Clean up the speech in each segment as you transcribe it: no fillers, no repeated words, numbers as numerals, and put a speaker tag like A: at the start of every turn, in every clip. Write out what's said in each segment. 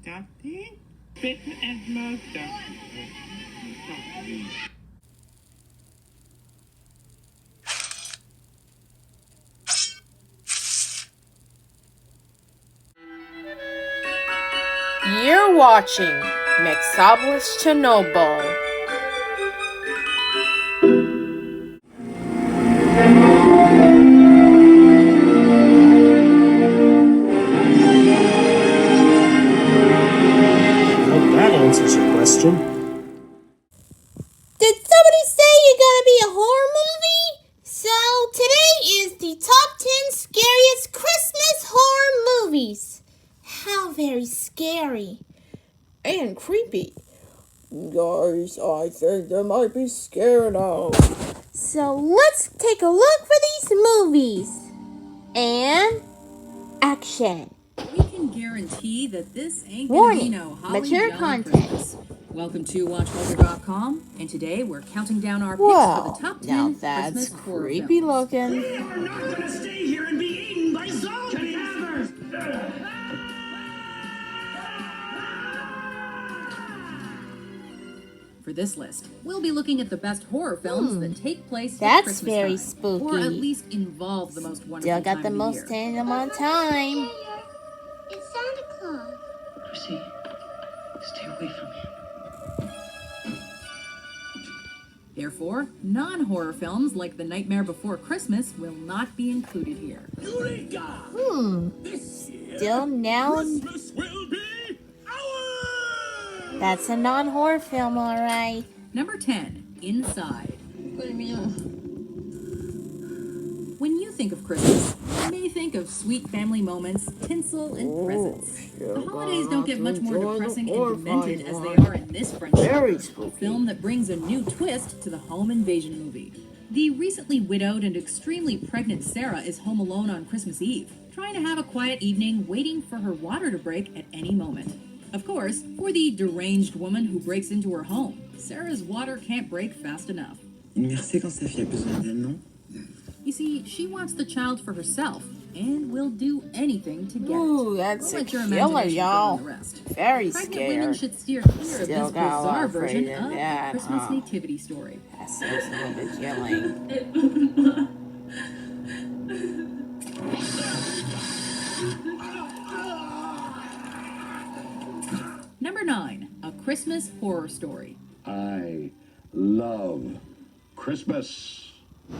A: Stuffing? Fit and most
B: You're watching McStuffins Chernobyl.
C: That answers your question.
D: Did somebody say you're gonna be a horror movie? So today is the top 10 scariest Christmas horror movies. How very scary.
B: And creepy. Guys, I think they might be scared now.
D: So let's take a look for these movies. And action.
E: We can guarantee that this ain't gonna
D: Warning,
E: be no holly
D: mature
E: jolly
D: content.
E: Christmas. Welcome to WatchMojo.com, and today we're counting down our picks for
B: Wow,
E: the top 10
B: now that's
E: Christmas horror
B: creepy
E: films.
B: looking.
F: We are not going to stay here and be eaten by zombie cadavers!
E: For this list, we'll be looking at the best horror films that take place at
D: That's
E: Christmas
D: very
E: time,
D: spooky.
E: or at least involve the most wonderful
D: Still got
E: time
D: the
E: of the
D: most
E: year.
D: tandem on time.
G: It's Santa Claus.
A: Lucy, stay away from him.
E: Therefore, non-horror films like The Nightmare Before Christmas will not be included here.
F: Eureka! This year,
D: Still now.
F: Christmas will be ours!
D: That's a non-horror film, alright.
E: Number 10, Inside. When you think of Christmas, you may think of sweet family moments, tinsel, and presents. The holidays don't get much more depressing and demented as they are in this French
B: Very
E: a
B: spooky.
E: film that brings a new twist to the home invasion movie. The recently widowed and extremely pregnant Sarah is home alone on Christmas Eve, trying to have a quiet evening, waiting for her water to break at any moment. Of course, for the deranged woman who breaks into her home, Sarah's water can't break fast enough.
A: Une mère sait quand sa fille a besoin d'elle, non?
E: You see, she wants the child for herself and will do anything to get
B: Ooh,
E: it.
B: that's
E: We'll
B: a
E: let your
B: killer,
E: imagination
B: y'all.
E: fill in the rest.
B: Very
E: Pregnant women
B: scared.
E: should steer clear of
B: Still
E: this
B: got a lot
E: bizarre
B: of
E: version
B: afraid
E: of
B: of
E: the
B: that,
E: Christmas
B: huh?
E: nativity story.
B: That sounds a little bit killing.
E: Number 9, A Christmas Horror Story.
H: I love Christmas.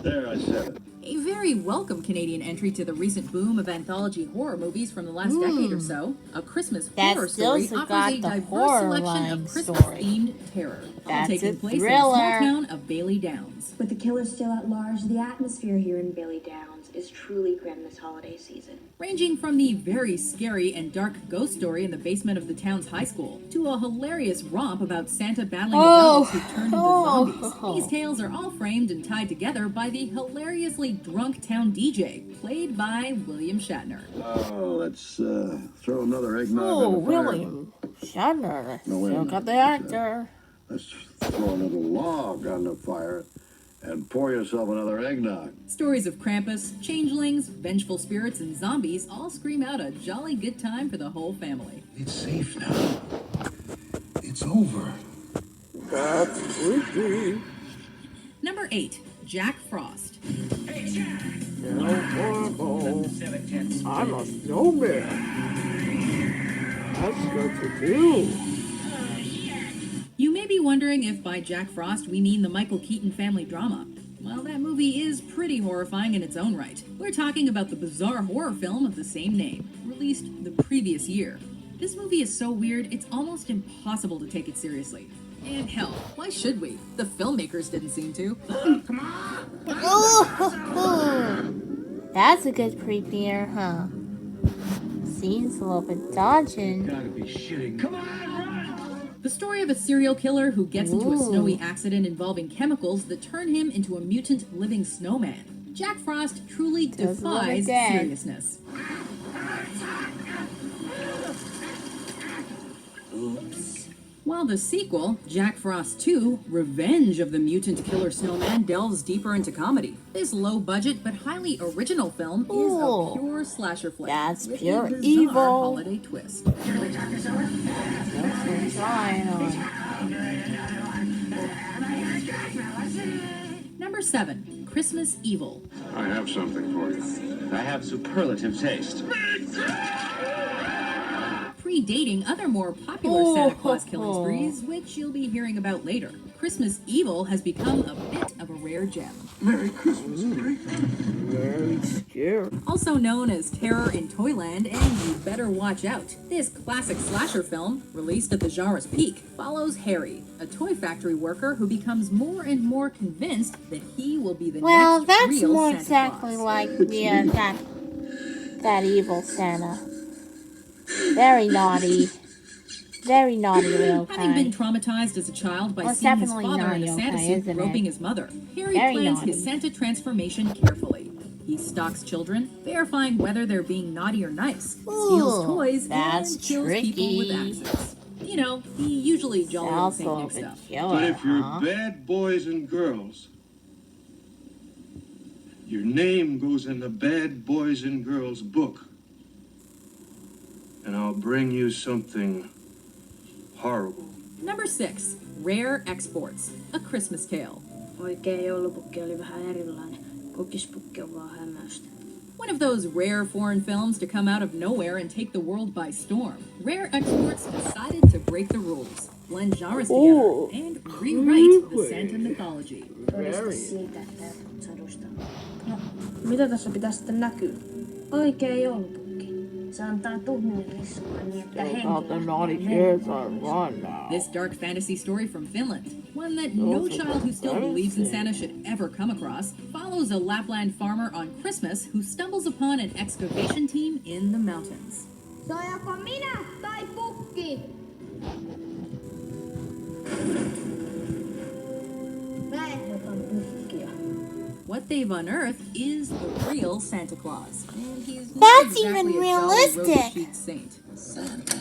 H: There, I said it.
E: A very welcome Canadian entry to the recent boom of anthology horror movies from the last decade or so. A Christmas
D: That
E: Horror
D: still
E: Story offers
D: got
E: a
D: the
E: diverse
D: horror
E: selection
D: line
E: of
D: story.
E: Christmas-themed terror, all
D: That's
E: taking
D: a
E: place in the small
D: thriller.
E: town of Bailey Downs.
G: With the killer still at large, the atmosphere here in Bailey Downs is truly grim this holiday season.
E: Ranging from the very scary and dark ghost story in the basement of the town's high school to a hilarious romp about Santa battling adults who turned into zombies. These tales are all framed and tied together by the hilariously drunk town DJ, played by William Shatner.
H: Oh, let's throw another eggnog
B: Oh,
H: on the fire.
B: William Shatner.
H: No, wait a
B: Still
H: minute.
B: got the actor.
H: Let's throw another log on the fire and pour yourself another eggnog.
E: Stories of Krampus, changelings, vengeful spirits, and zombies all scream out a jolly good time for the whole family.
I: It's safe now. It's over.
B: That's creepy.
E: Number 8, Jack Frost.
B: So horrible. I'm a snowman. That's good to do.
E: You may be wondering if by Jack Frost we mean the Michael Keaton family drama. Well, that movie is pretty horrifying in its own right. We're talking about the bizarre horror film of the same name, released the previous year. This movie is so weird, it's almost impossible to take it seriously. And hell, why should we? The filmmakers didn't seem to.
D: That's a good creepier, huh? Seems a little bit dodging.
I: Gotta be shitting. Come on, run!
E: The story of a serial killer who gets into a snowy accident involving chemicals that turn him into a mutant living snowman. Jack Frost truly
D: Does look
E: defies
D: dead.
E: seriousness. While the sequel, Jack Frost 2, Revenge of the Mutant Killer Snowman, delves deeper into comedy. This low-budget but highly original film is
D: Ooh.
E: a pure slasher flick
D: That's
E: with
D: pure
E: a bizarre
D: evil.
E: holiday twist.
B: We're trying on.
E: Number 7, Christmas Evil.
H: I have something for you.
J: I have superlative taste.
E: Predating other more popular Santa Claus killing sprees, which you'll be hearing about later. Christmas Evil has become a bit of a rare gem.
I: Merry Christmas, Merry.
B: Very scary.
E: Also known as Terror in Toyland and You Better Watch Out, this classic slasher film, released at the genre's peak, follows Harry, a toy factory worker who becomes more and more convinced that he will be the
D: Well,
E: next
D: that's
E: real
D: more
E: Santa
D: exactly
E: Claus.
D: like that evil Santa. Very naughty. Very naughty little
E: Having been
D: guy.
E: traumatized as a child by
D: Well, it's
E: seeing his
D: definitely
E: father in a
D: naughty,
E: Santa
D: okay,
E: suit
D: isn't
E: groping
D: it?
E: his mother, Harry
D: Very
E: plans
D: naughty.
E: his Santa transformation carefully. He stalks children, verifying whether they're being naughty or nice, steals
D: Ooh,
E: toys,
D: that's
E: and kills people with
D: tricky.
E: axes. You know, the usually jolly old
D: Sounds
E: Saint Nick
D: like a
E: stuff.
D: killer,
K: But if you're
D: huh?
K: bad boys and girls, your name goes in the Bad Boys and Girls book. And I'll bring you something horrible.
E: Number 6, Rare Exports, A Christmas Tale.
G: Oikea joulupukki oli vähän erilainen. Kukispukki on vaan hämmäistä.
E: One of those rare foreign films to come out of nowhere and take the world by storm. Rare Exports decided to break the rules, blend genres together, and rewrite the Santa mythology.
G: Todista siitä, että sadusta. No, mitä tässä pitäisi sitten näkyä? Oikea joulupukki. Se antaa tuhmille rissua niin, että
B: All the
G: henki
B: naughty kids are run now.
E: This dark fantasy story from Finland, one that no child who still believes in Santa should ever come across, follows a Lapland farmer on Christmas who stumbles upon an excavation team in the mountains.
D: Sojako minä tai pukki?
G: Mä ehdotan pukkia.
E: What they've unearthed is the real Santa Claus, and he's not
D: That's
E: exactly
D: even
E: a jolly
D: realistic.
E: rosy-cheeked saint.
J: Santa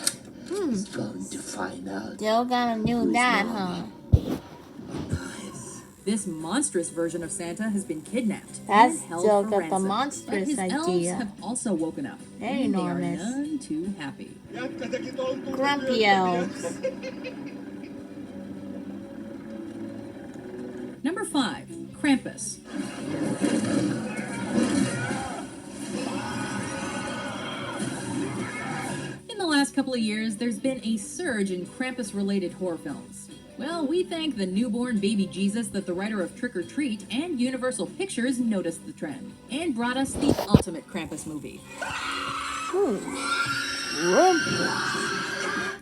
J: is going to find out.
D: Still gonna do that, huh?
E: This monstrous version of Santa has been kidnapped
D: That's
E: and held
D: still
E: for
D: got the
E: ransom.
D: monstrous
E: but his elves
D: idea.
E: have also woken up,
D: Very
E: and they are
D: enormous.
E: none too happy.
D: Grumpy elves.
E: Number 5, Krampus. In the last couple of years, there's been a surge in Krampus-related horror films. Well, we thank the newborn baby Jesus that the writer of Trick or Treat and Universal Pictures noticed the trend and brought us the ultimate Krampus movie.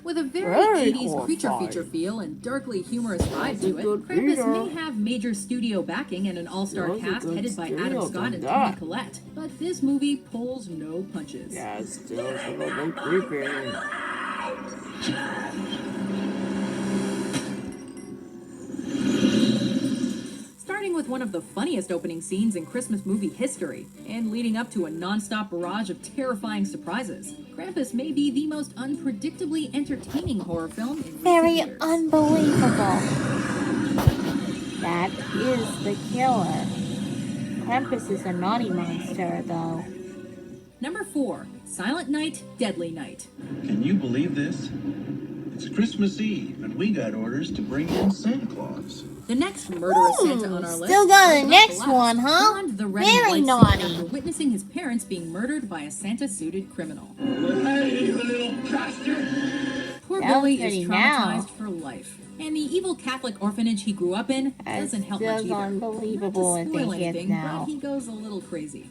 E: With a very 80s creature feature feel and darkly humorous vibe to it, Krampus may have major studio backing and an all-star cast headed by Adam Scott and Toni Collette, but this movie pulls no punches.
B: Yeah, it's still a little bit creepy.
E: Starting with one of the funniest opening scenes in Christmas movie history, and leading up to a non-stop barrage of terrifying surprises, Krampus may be the most unpredictably entertaining horror film in
D: Very
E: recent years.
D: unbelievable. That is the killer. Krampus is a naughty monster, though.
E: Number 4, Silent Night, Deadly Night.
J: Can you believe this? It's Christmas Eve, and we got orders to bring in Santa Claus.
E: The next murderous Santa on our list.
D: Still got the
E: was
D: next
E: Olaf,
D: one, huh?
E: donned the red
D: Very
E: and white
D: naughty.
E: suit after witnessing his parents being murdered by a Santa-suited criminal.
F: Hey, you little bastard!
E: Poor
D: That was
E: Billy
D: pretty
E: is
D: now.
E: traumatized for life, and the evil Catholic orphanage he grew up in doesn't help much
D: still
E: either.
D: unbelievable, I
E: Not to spoil
D: think,
E: anything,
D: now.
E: but he goes a little crazy.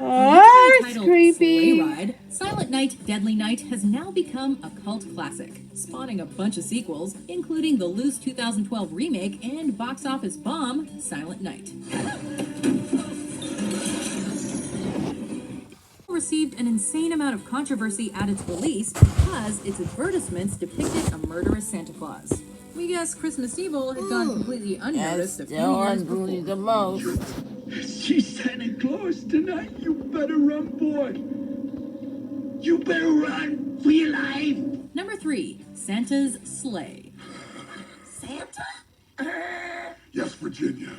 B: Oh, it's
E: Titled
B: creepy.
E: Sleigh Ride, Silent Night, Deadly Night has now become a cult classic, spawning a bunch of sequels, including the loose 2012 remake and box office bomb, Silent Night. Received an insane amount of controversy at its release because its advertisements depicted a murderous Santa Claus. We guess Christmas Evil had gone completely unnoticed a few
B: Still
E: years
B: unbelievable
E: before.
B: the most.
F: She's Santa Claus tonight. You better run, boy. You better run for your life.
E: Number 3, Santa's Sleigh.
I: Santa? Yes, Virginia.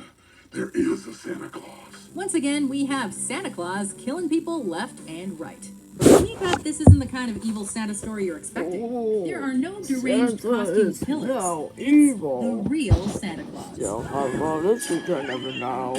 I: There is a Santa Claus.
E: Once again, we have Santa Claus killing people left and right. We bet this isn't the kind of evil Santa story you're expecting. There are no deranged costume pillars.
B: No
E: It's
B: evil.
E: the real Santa Claus.
B: Still, how this you can never know.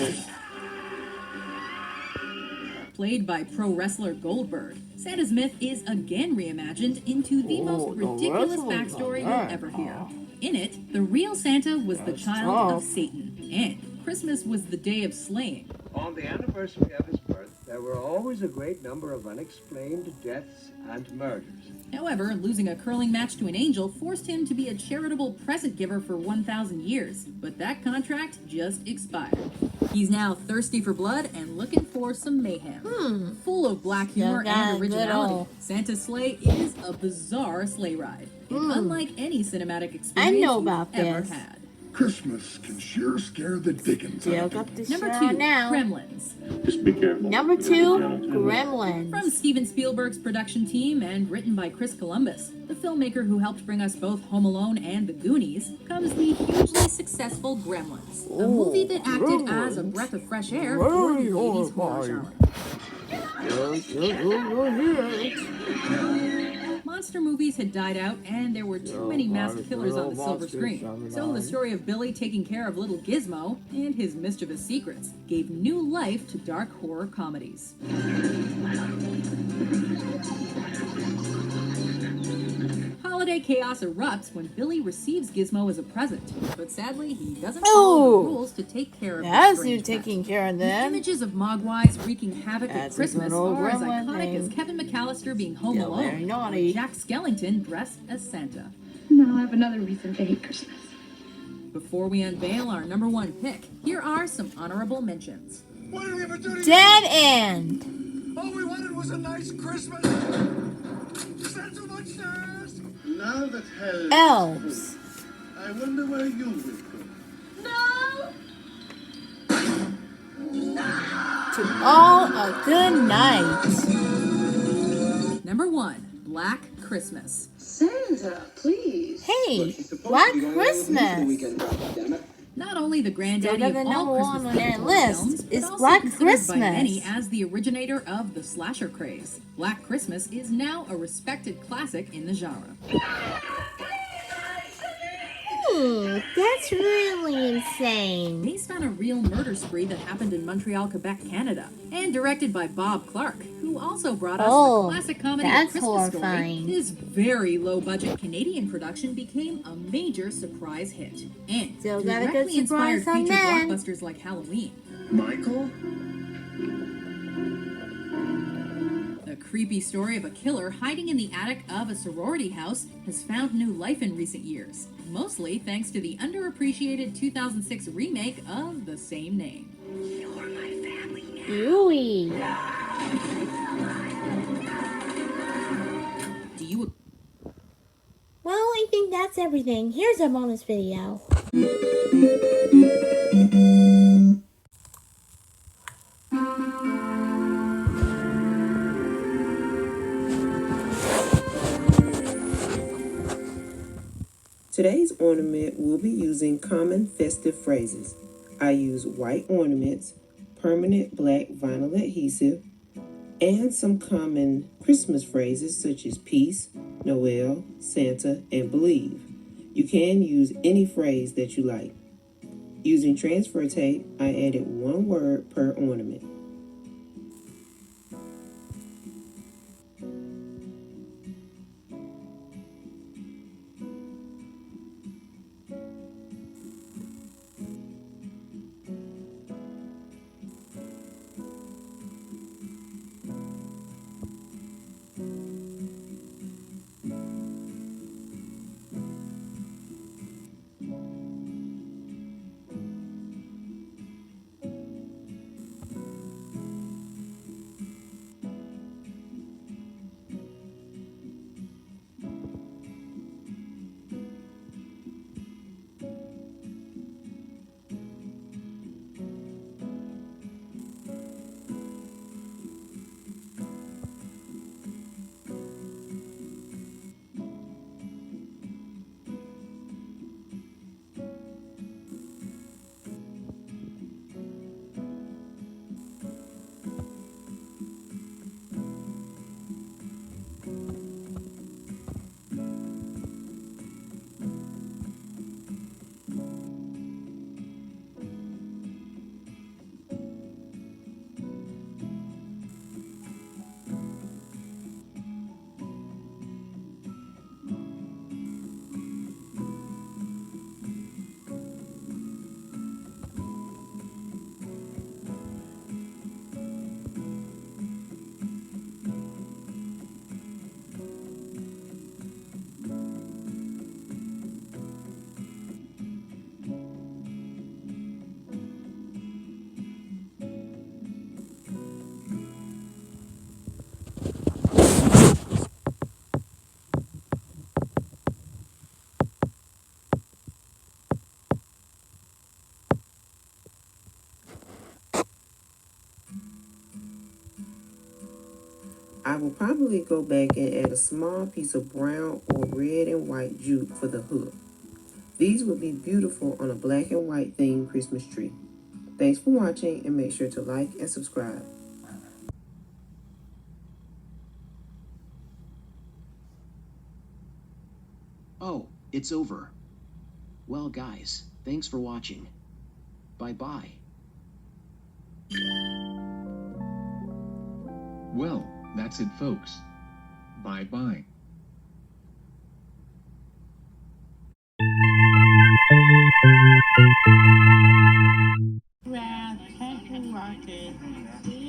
E: Played by pro wrestler Goldberg, Santa's myth is again reimagined into the most ridiculous backstory you'll ever hear. In it, the real Santa was the child of Satan, and Christmas was the day of slaying.
L: On the anniversary of his birth, there were always a great number of unexplained deaths and murders.
E: However, losing a curling match to an angel forced him to be a charitable present giver for 1,000 years, but that contract just expired. He's now thirsty for blood and looking for some mayhem. Full of black humor and originality, Santa's sleigh is a bizarre sleigh ride, and unlike any cinematic experience you've ever had.
I: Christmas can sure scare the dickens out of you.
E: Number 2, Gremlins.
I: Just be careful.
D: Number 2, Gremlins.
E: From Steven Spielberg's production team and written by Chris Columbus, the filmmaker who helped bring us both Home Alone and The Goonies, comes the hugely successful Gremlins, a movie that acted as a breath of fresh air for the 80s horror genre. Monster movies had died out, and there were too many masked killers on the silver screen. So the story of Billy taking care of little Gizmo and his mischievous secrets gave new life to dark horror comedies. Holiday chaos erupts when Billy receives Gizmo as a present, but sadly he doesn't follow the rules to take care of
B: That's
E: his
B: you
E: strange
B: taking
E: pet.
B: care of
E: The
B: them.
E: images of Mogwais wreaking havoc at
B: That's
E: Christmas
B: an old
E: are as
B: gremlin
E: iconic
B: thing.
E: as Kevin McAllister being home
B: Still very
E: alone,
B: naughty.
E: or Jack Skellington dressed as Santa.
A: Now I have another reason to hate Christmas.
E: Before we unveil our number 1 pick, here are some honorable mentions.
K: What did we ever do to
D: Dead End.
K: All we wanted was a nice Christmas. Send too much to ask. Now that hell
D: Elves.
K: I wonder where you will go.
D: To all a good night.
E: Number 1, Black Christmas.
A: Santa, please.
D: Hey, Black Christmas.
E: Not only the granddaddy
D: Still
E: of
D: got the
E: all
D: number
E: Christmas
D: one on their
E: films,
D: list
E: but
D: is
E: also
D: Black
E: considered by many
D: Christmas.
E: as the originator of the slasher craze. Black Christmas is now a respected classic in the genre.
D: That's really insane.
E: Based on a real murder spree that happened in Montreal, Quebec, Canada, and directed by Bob Clark, who also brought us the classic comedy A
D: that's
E: Christmas
D: horrifying.
E: Story. This very low-budget Canadian production became a major surprise hit, and
D: Still got a good
E: directly inspired
D: surprise on
E: future
D: that.
E: blockbusters like Halloween.
K: Michael?
E: The creepy story of a killer hiding in the attic of a sorority house has found new life in recent years, mostly thanks to the underappreciated 2006 remake of the same name. You're my family now.
D: Ooey.
E: Do you...
D: Well, I think that's everything. Here's a bonus video.
M: Today's ornament will be using common festive phrases. I use white ornaments, permanent black vinyl adhesive, and some common Christmas phrases such as peace, Noel, Santa, and believe. You can use any phrase that you like. Using transfer tape, I added one word per ornament. I will probably go back and add a small piece of brown or red and white jute for the hook. These would be beautiful on a black and white themed Christmas tree. Thanks for watching and make sure to like and subscribe.
N: Oh, it's over. Well, guys, thanks for watching. Bye-bye.
O: Well, that's it, folks. Bye-bye.
D: Well, thanks for watching.